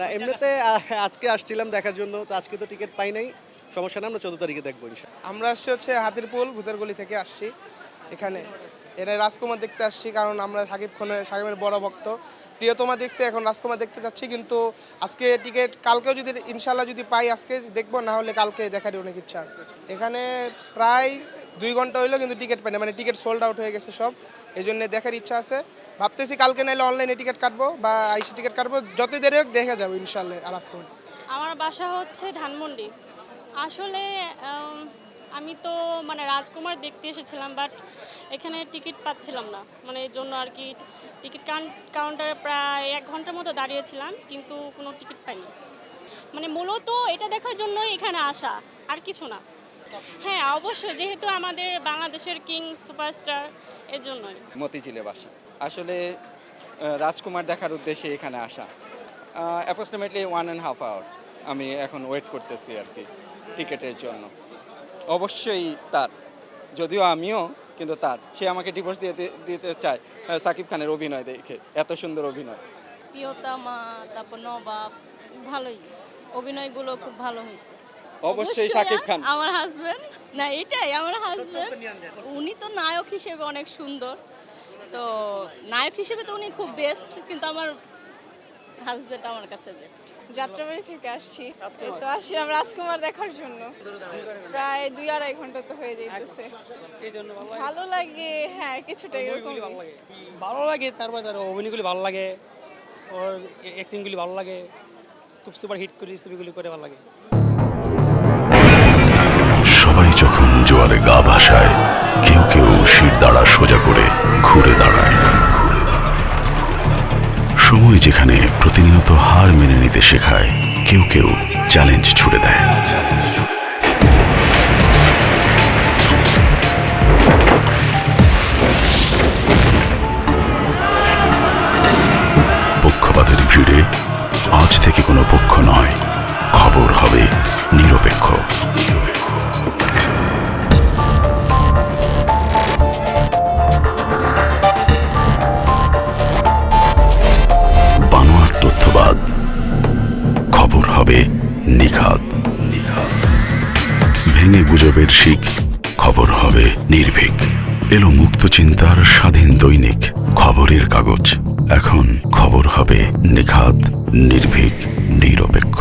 না এমনিতে আজকে আসছিলাম দেখার জন্য, তো আজকে তো টিকিট পাই নাই, সমস্যা না, আমরা 14 তারিখে দেখবো ইনশাআল্লাহ। আমরা আসছি হচ্ছে হাতিরপুল ভূতের গলি থেকে আসছি এখানে। এটা রাজকুমার দেখতে আসছি, কারণ আমরা সাকিবের বড় ভক্ত। প্রিয়তমা দেখছি, এখন রাজকুমার দেখতে যাচ্ছি, কিন্তু আজকে টিকিট কালকেও যদি ইনশাল্লাহ যদি পাই আজকে দেখবো, না হলে কালকে দেখারই অনেক ইচ্ছা আছে। এখানে প্রায় 2 ঘন্টা হইলো কিন্তু টিকিট পাই না, মানে টিকিট সোল্ড আউট হয়ে গেছে সব, এই জন্য দেখার ইচ্ছা আছে। ভাবতেছি কালকে নাইলে অনলাইনে টিকিট কাটবো বা আইসি টিকিট কাটবো, যতই দেরি হোক দেখে যাবো ইনশাল্লাহ রাজকুমার। আমার বাসা হচ্ছে ধানমন্ডি। আসলে আমি তো মানে রাজকুমার দেখতে এসেছিলাম, বাট এখানে টিকিট পাচ্ছিলাম না, মানে এই জন্য আর কি টিকিট কাউন্টারে প্রায় 1 ঘন্টার মতো দাঁড়িয়েছিলাম, কিন্তু কোনো টিকিট পাইনি। মানে মূলত এটা দেখার জন্যই এখানে আসা, আর কিছু না। হ্যাঁ অবশ্যই, যেহেতু আমাদের বাংলাদেশের কিং সুপারস্টার, এর জন্যই। মতিঝিলে বাসা। আসলে রাজকুমার দেখার উদ্দেশ্যে এখানে আসা। অ্যাপ্রক্সিমেটলি 1.5 আওয়ার আমি এখন ওয়েট করতেছি আর কি টিকিটের জন্য। অবশ্যই তার, যদিও আমিও, কিন্তু তার, সে আমাকে ডিভোর্স দিতে চায় সাকিব খানের অভিনয় দেখে, এত সুন্দর অভিনয়। প্রিয়তমা, তারপর নবাব, ভালোই অভিনয়গুলো খুব ভালো হয়েছে। অবশ্যই সাকিব খান আমার হাজবেন্ড, না এটাই আমার হাজবেন্ড, উনি তো নায়ক হিসেবে অনেক সুন্দর, তো নায়ক হিসেবে তো উনি খুব বেস্ট, কিন্তু আমার হাজবেন্ড আমার কাছে বেস্ট। যাত্রাবাড়ি থেকে আসছি, তো আসছি আমরা রাজকুমার দেখার জন্য। প্রায় 2-2.5 ঘন্টা তো হয়ে যাইতেছে। ভালো লাগে, হ্যাঁ কিছুটা এরকম ভালো লাগে, তারপর তার অভিনয়গুলি ভালো লাগে, ওর অ্যাক্টিংগুলি ভালো লাগে, খুব সুপার হিট করে ছবিগুলি করে ভালো লাগে। সবাই যখন জোয়ারে গা ভাসায়, কেউ কেউ শির দাঁড়া সোজা করে ঘুরে দাঁড়ায়। সময় যেখানে প্রতিনিয়ত হার মেনে নিতে শেখায়, কেউ কেউ চ্যালেঞ্জ ছুড়ে দেয়। পক্ষপাতের ভিড়ে আজ থেকে কোনো পক্ষ নয়, খবর হবে নিরপেক্ষ। বানোয়াট তথ্যবাদ, খবর হবে নিখাত। ভেঙে গুজবের শিক, খবর হবে নির্ভীক। এলো মুক্ত চিন্তার স্বাধীন দৈনিক খবরের কাগজ। এখন খবর হবে নিখাত, নির্ভীক, নিরপেক্ষ।